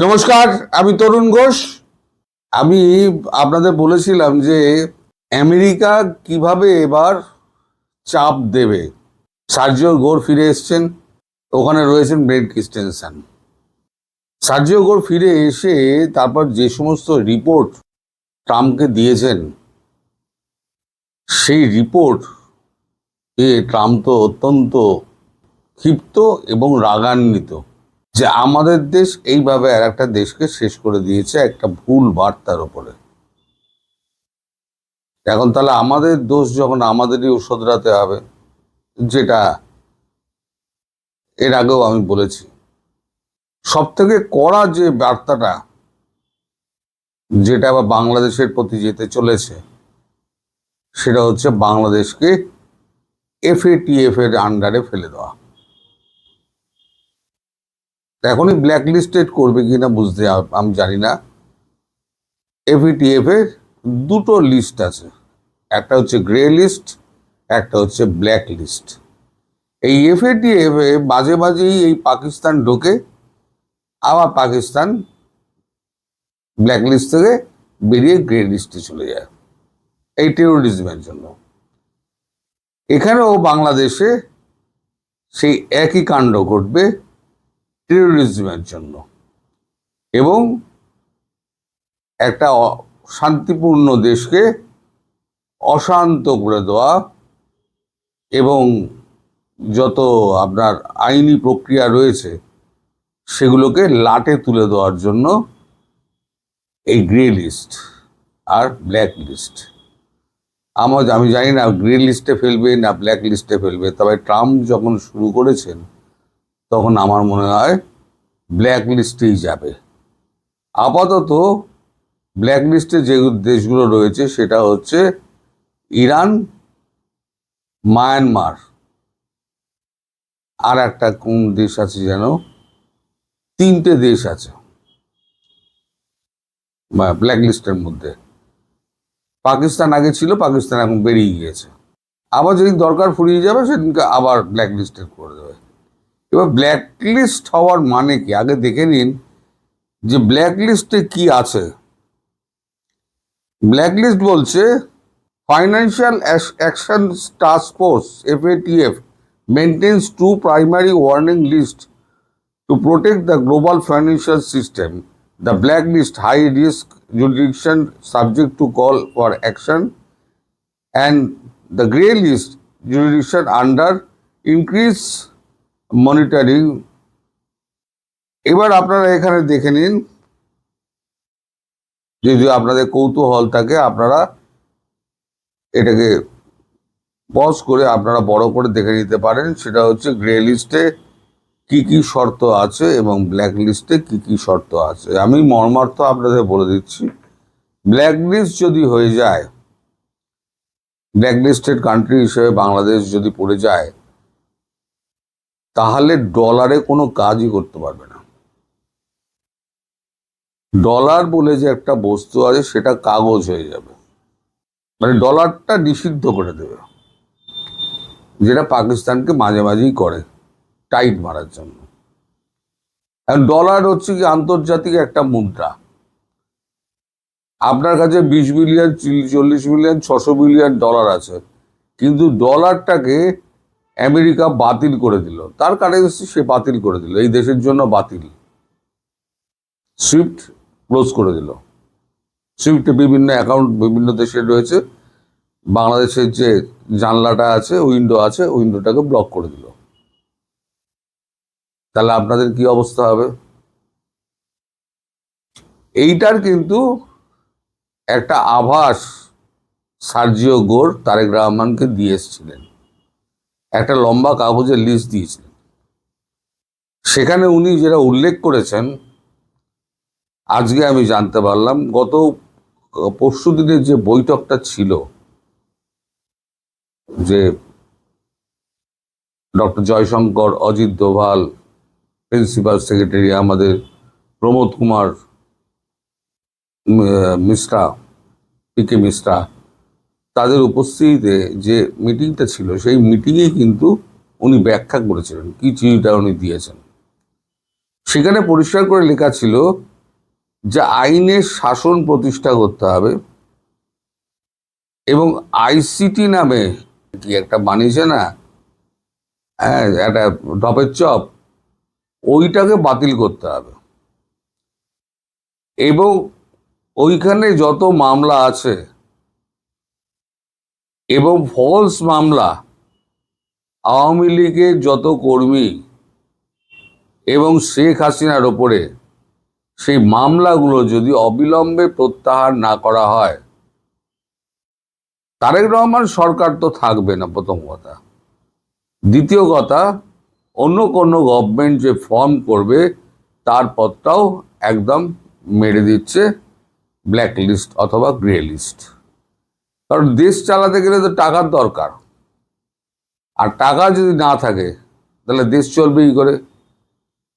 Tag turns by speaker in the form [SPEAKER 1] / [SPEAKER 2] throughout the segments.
[SPEAKER 1] নমস্কার, আমি তরুণ ঘোষ। আমি আপনাদের বলেছিলাম যে আমেরিকা কিভাবে এবার চাপ দেবে। সার্জিও গোর ফিরে এসছেন, ওখানে রয়েছেন ব্রেট ক্রিস্টেনসেন। সার্জিও গোর ফিরে এসে তারপর যে সমস্ত রিপোর্ট ট্রাম্পকে দিয়েছেন, সেই রিপোর্ট ট্রাম্প তো অত্যন্ত ক্ষিপ্ত এবং রাগান্বিত যে আমাদের দেশ এইভাবে আর একটা দেশকে শেষ করে দিয়েছে একটা ভুল বার্তার উপরে। এখন তাহলে আমাদের দোষ যখন আমাদেরই শোধরাতে হবে, যেটা এর আগেও আমি বলেছি। সব থেকে কড়া যে বার্তাটা যেটা আবার বাংলাদেশের প্রতি যেতে চলেছে, সেটা হচ্ছে বাংলাদেশকে FATF এর আন্ডারে ফেলে দেওয়া। এখনই ব্ল্যাক লিস্টেড করবে কিনা বুঝতে আমি জানি না। FATF এর দুটো লিস্ট আছে, একটা হচ্ছে গ্রে লিস্ট, একটা হচ্ছে ব্ল্যাক লিস্ট। এই FATF এ মাঝে মাঝেই এই পাকিস্তান ঢোকে, আবার পাকিস্তান ব্ল্যাক লিস্ট থেকে বেরিয়ে গ্রে লিস্টে চলে যায় এই টেরোরিজমের জন্য। এখানেও বাংলাদেশে সেই একই কাণ্ড ঘটবে টেরোরিজমের জন্য, এবং একটা শান্তিপূর্ণ দেশকে অশান্ত করে দেওয়া এবং যত আপনার আইনি প্রক্রিয়া রয়েছে সেগুলোকে লাটে তুলে দেওয়ার জন্য এই গ্রে লিস্ট আর ব্ল্যাক লিস্ট। আমি জানি না গ্রে লিস্টে ফেলবে না ব্ল্যাক লিস্টে ফেলবে, তবে ট্রাম্প যখন শুরু করেছেন তখন আমার মনে হয় ব্ল্যাক লিস্টেই যাবে। আপাতত ব্ল্যাক লিস্টে যে দেশগুলো রয়েছে সেটা হচ্ছে ইরান, মায়ানমার, আর একটা কোন দেশ আছে যেন, তিনটে দেশ আছে ব্ল্যাক লিস্টের মধ্যে। পাকিস্তান আগে ছিল, পাকিস্তান এখন বেরিয়ে গিয়েছে। আবার যেদিন দরকার ফুরিয়ে যাবে সেদিনকে আবার ব্ল্যাক লিস্টেড করে দেবে। এবার ব্ল্যাক লিস্ট হওয়ার মানে কি আগে দেখে নিন যে ব্ল্যাক লিস্টে কি আছে। ব্ল্যাক লিস্ট বলছে financial action task force FATF maintains to primary warning list to protect the global financial system. The blacklist high risk jurisdiction subject to call for action, and the grey list jurisdiction under increased monitoring. এবার আপনারা এখানে দেখে নিন, যদি আপনাদের কৌতূহল থাকে আপনারা এটাকে পজ করে আপনারা বড় করে দেখে নিতে পারেন। সেটা হচ্ছে গ্রে লিস্টে কি কি শর্ত আছে এবং ব্ল্যাক লিস্টে কি কি শর্ত আছে। আমি মর্মার্থ আপনাদের বলে দিচ্ছি। ব্ল্যাক লিস্ট যদি হয়ে যায়, ব্ল্যাক লিস্টেড কান্ট্রি হিসেবে বাংলাদেশ যদি পড়ে যায়, তাহলে ডলারে কোনো কাজই করতে পারবে না। ডলার বলে যে একটা বস্তু আছে সেটা কাগজ হয়ে যাবে, মানে ডলারটা নিষিদ্ধ করে দেবে, যেটা পাকিস্তানকে মাঝে মাঝেই করে টাইট মারার জন্য। এখন ডলার হচ্ছে কি আন্তর্জাতিক একটা মুদ্রা। আপনার কাছে 20 বিলিয়ন 40 বিলিয়ন 600 বিলিয়ন ডলার আছে, কিন্তু ডলারটাকে আমেরিকা বাতিল করে দিল, তার কারেন্সি সে বাতিল করে দিল, এই দেশের জন্য বাতিল। সুইফট ক্লোজ করে দিল। সুইফটে বিভিন্ন অ্যাকাউন্ট বিভিন্ন দেশের রয়েছে, বাংলাদেশের যে জানলাটা আছে, উইন্ডো আছে, উইন্ডোটাকে ব্লক করে দিল। তাহলে আপনাদের কি অবস্থা হবে? এইটার কিন্তু একটা আভাস সার্জিও গোর তারেক রহমানকে দিয়ে এসেছিলেন, একটা লম্বা কাগজের লিস্ট দিয়েছিলেন। সেখানে উনি যেটা উল্লেখ করেছেন আজকে আমি জানতে পারলাম, গত পরশু দিনের যে বৈঠকটা ছিল, যে doctor Jaishankar, Ajit Doval, principal secretary আমাদের প্রমোদ কুমার মিশ্রা, PK মিশ্রা, তাদের উপস্থিতিতে যে মিটিংটা ছিল, সেই মিটিংয়ে কিন্তু উনি ব্যাখ্যা করেছিলেন কি চিঠিটা উনি দিয়েছেন। সেখানে পরিষ্কার করে লেখা ছিল যে আইনের শাসন প্রতিষ্ঠা করতে হবে এবং আইসিটি নামে কি একটা বানিয়েছে না, হ্যাঁ, একটা ঢপের চপ, ওইটাকে বাতিল করতে হবে। এবং ওইখানে যত মামলা আছে এবং ফলস মামলা, আওয়ামী লীগের যত কর্মী এবং শেখ হাসিনার ওপরে সেই মামলাগুলো যদি অবিলম্বে প্রত্যাহার না করা হয়, তারেক রহমান সরকার তো থাকবে না, প্রথম কথা। দ্বিতীয় কথা, অন্য কোনো গভর্নমেন্ট যে ফর্ম করবে তার পথটাও একদম মেরে দিচ্ছে ব্ল্যাক লিস্ট অথবা গ্রে লিস্ট। কারণ দেশ চালাতে গেলে তো টাকার দরকার, আর টাকা যদি না থাকে তাহলে দেশ চলবেই করে,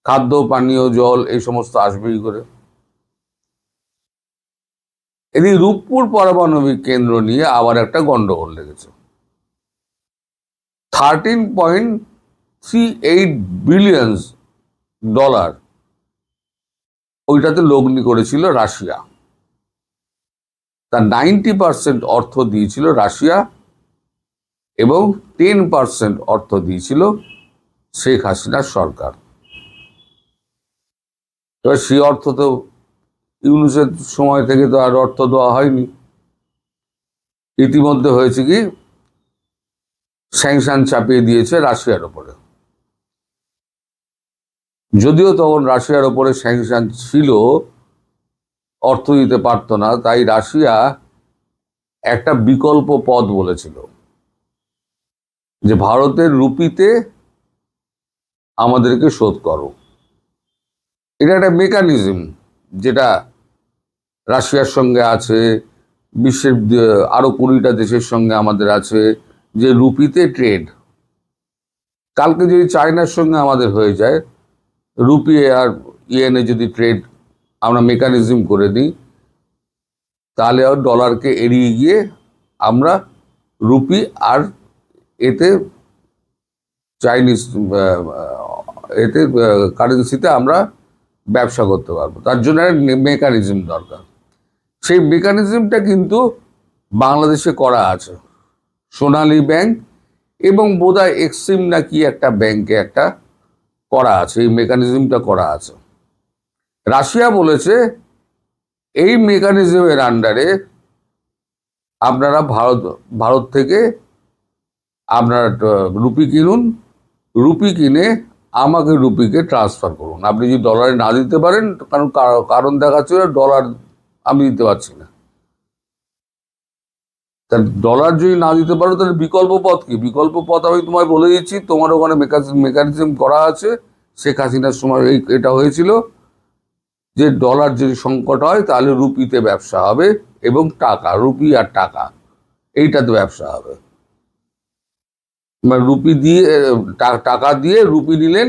[SPEAKER 1] খাদ্য পানীয় জল এই সমস্ত আসবেই করে। এদিকে রূপপুর পারমাণবিক কেন্দ্র নিয়ে আবার একটা গন্ডগোল লেগেছে। $13.38 বিলিয়ন ওইটাতে লগ্নি করেছিল রাশিয়া। তার 90% অর্থ দিয়েছিল রাশিয়া এবং 10% অর্থ দিয়েছিল শেখ হাসিনার সরকার। এবার সেই অর্থ তো ইউনুসের সময় থেকে তো আর অর্থ দেওয়া হয়নি। ইতিমধ্যে হয়েছে কি, স্যাংশন চাপিয়ে দিয়েছে রাশিয়ার ওপরে। যদিও তখন রাশিয়ার ওপরে স্যাংশন ছিল, অর্থ দিতে পারতো না, তাই রাশিয়া একটা বিকল্প পথ বলেছিল যে ভারতের রুপিতে আমাদেরকে শোধ করো। এটা একটা মেকানিজম যেটা রাশিয়ার সঙ্গে আছে, বিশ্বের আরো 20টা দেশের সঙ্গে আমাদের আছে, যে রুপিতে ট্রেড। কালকে যদি চায়নার সঙ্গে আমাদের হয়ে যায়, রুপি আর ইয়েনে যদি ট্রেড আমরা মেকানিজম করে দিই, তাহলে ডলারকে এড়িয়ে গিয়ে আমরা রুপি আর এতে চাইনিজ এতে কারেন্সিতে আমরা ব্যবসা করতে পারবো। তার জন্য মেকানিজম দরকার। সেই মেকানিজমটা কিন্তু বাংলাদেশে করা আছে, সোনালী ব্যাংক এবং বোধহয় এক্সিম না কি একটা ব্যাংকে একটা করা আছে, এই মেকানিজমটা করা আছে। রাশিয়া বলেছে এই মেকানিজমের আন্ডারে আপনারা ভারত থেকে আপনারা রুপি কিনুন, রুপি কিনে আমাকে রুপিকে ট্রান্সফার করুন। আপনি যদি ডলারে না দিতে পারেন, কারণ দেখাচ্ছে ডলার আমি দিতে পারছি না, তা ডলার যদি না দিতে পারো তাহলে বিকল্প পথ কি? বিকল্প পথ আমি তোমায় বলে দিচ্ছি, তোমার ওখানে মেকানিজম করা আছে। শেখ হাসিনার সময় এটা হয়েছিল যে ডলার যদি সংকট হয় তাহলে রুপিতে ব্যবসা হবে এবং টাকা, রুপি আর টাকা এইটাতে ব্যবসা হবে। রুপি দিয়ে টাকা দিয়ে রুপি নিলেন,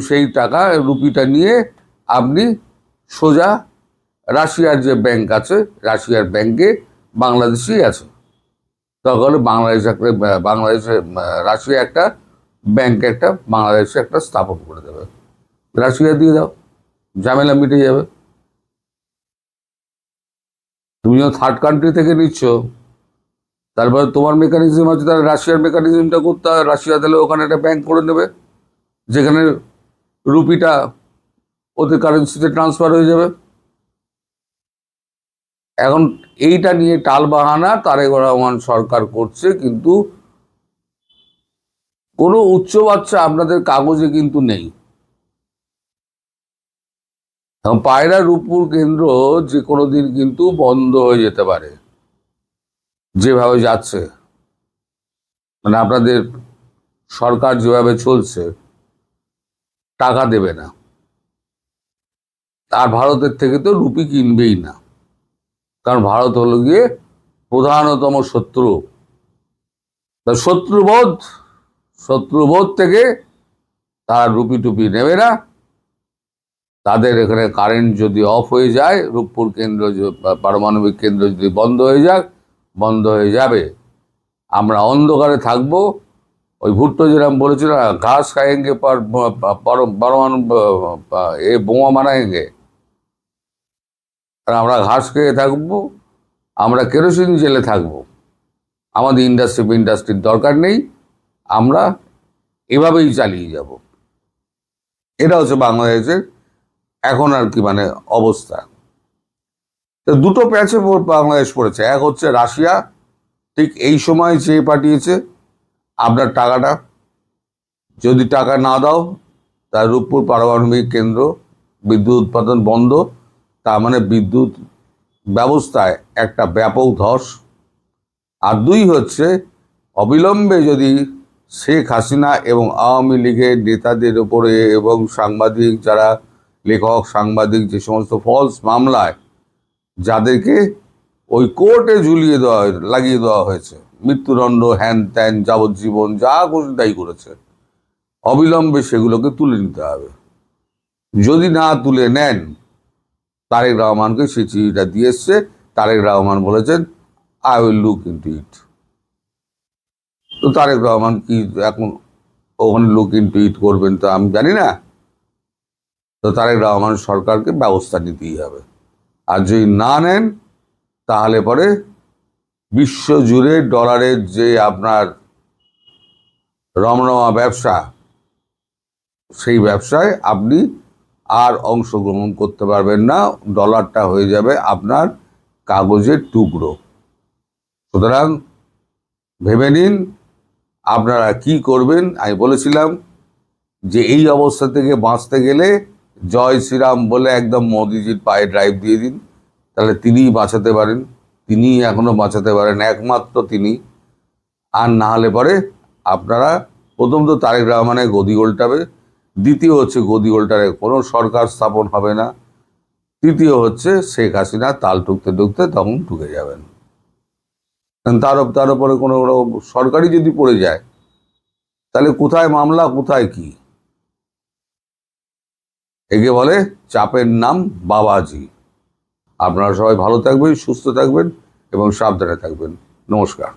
[SPEAKER 1] সেই টাকা রুপিটা নিয়ে আপনি সোজা রাশিয়ার যে ব্যাংক আছে, রাশিয়ার ব্যাংকে বাংলাদেশই আছে, তাহলে বাংলাদেশে রাশিয়া একটা ব্যাংক একটা বাংলাদেশে একটা স্থাপন করে দেবে, রাশিয়া দিয়ে দাও, ঝামেলা মিটে যাবে। তুমি যখন থার্ড কান্ট্রি থেকে নিচ্ছ, তারপরে তোমার মেকানিজম আছে, তাহলে রাশিয়ার মেকানিজমটা করতে হয়। রাশিয়া তাহলে ওখানে একটা ব্যাংক করে নেবে, যেখানে রুপিটা ওদের কারেন্সিতে ট্রান্সফার হয়ে যাবে। এখন এইটা নিয়ে টালবাহানা তারেক রহমান সরকার করছে, কিন্তু কোনো উচ্চ বাচ্চা আপনাদের কাগজে কিন্তু নেই। পায়রা রূপপুর কেন্দ্র যে কোনো দিন কিন্তু বন্ধ হয়ে যেতে পারে, যেভাবে যাচ্ছে, মানে আপনাদের সরকার যেভাবে চলছে, টাকা দেবে না, আর ভারতের থেকে তো রুপি কিনবেই না, কারণ ভারত হলো গিয়ে প্রধানতম শত্রু। শত্রুবোধ থেকে তারা রুপি টুপি নেবে না। তাদের এখানে কারেন্ট যদি অফ হয়ে যায়, রূপপুর কেন্দ্র পারমাণবিক কেন্দ্র যদি বন্ধ হয়ে যাবে, আমরা অন্ধকারে থাকবো, ওই ভুট্টো যেরকম বলেছিল না, ঘাস খাएंगे पर परमाणु এ বোমা বানাएंगे। আর আমরা ঘাস খেয়ে থাকবো, আমরা কেরোসিন জেলে থাকবো, আমাদের ইন্ডাস্ট্রির দরকার নেই, আমরা এভাবেই চালিয়ে যাব। এটা হচ্ছে বাংলাদেশের এখন আর কি মানে অবস্থা। তো দুটো প্যাচে বাংলাদেশ পড়েছে। এক হচ্ছে রাশিয়া ঠিক এই সময় চেয়ে পাঠিয়েছে আপনার টাকাটা, যদি টাকা না দাও তার রূপপুর পারমাণবিক কেন্দ্র বিদ্যুৎ উৎপাদন বন্ধ, তার মানে বিদ্যুৎ ব্যবস্থায় একটা ব্যাপক ধস। আর দুই হচ্ছে অবিলম্বে যদি শেখ হাসিনা এবং আওয়ামী লীগের নেতাদের ওপরে এবং সাংবাদিক যারা লেখক সাংবাদিক যে সমস্ত ফলস মামলায় যাদেরকে ওই কোর্টে লাগিয়ে দেওয়া হয়েছে, মৃত্যুদণ্ড হ্যান ত্যান যাবজ্জীবন যা খুশি তাই করেছে, অবিলম্বে সেগুলোকে তুলে নিতে হবে। যদি না তুলে নেন, তারেক রহমানকে সেই চিঠিটা দিয়ে এসছে, তারেক রহমান বলেছেন আই উইল লুক ইনটু ইট। তো তারেক রহমান কি এখন ওখানে লুক ইনটু ইট করবেন তো আমি জানি না। তো তারেক রহমান সরকারকে ব্যবস্থা নিতেই হবে। আর যদি না নেন তাহলে পরে বিশ্বজুড়ে ডলারের যে আপনার রমরমা ব্যবসা, সেই ব্যবসায় আপনি আর অংশগ্রহণ করতে পারবেন না। ডলারটা হয়ে যাবে আপনার কাগজের টুকরো। সুতরাং ভেবে নিন আপনারা কি করবেন। আমি বলেছিলাম যে এই অবস্থা থেকে বাঁচতে গেলে জয় শ্রীরাম বলে একদম মোদিজির পায়ে ড্রাইভ দিয়ে দিন, তাহলে তিনিই বাঁচাতে পারেন, তিনিই এখনো বাঁচাতে পারেন, একমাত্র তিনি। আর না হলে পরে আপনারা প্রথম তো তারেক রহমানের গদি গোলটাবে, দ্বিতীয় হচ্ছে গদি গোলটারে কোনো সরকার স্থাপন হবে না, তৃতীয় হচ্ছে শেখ হাসিনা তাল ঠুকতে ঠুকতে তখন ঢুকে যাবেন। তার উপরে কোনো সরকারই যদি পড়ে যায় তাহলে কোথায় মামলা কোথায় কি, একে বলে চাপের নাম বাবাজি। আপনারা সবাই ভালো থাকবেন, সুস্থ থাকবেন এবং সাবধানে থাকবেন। নমস্কার।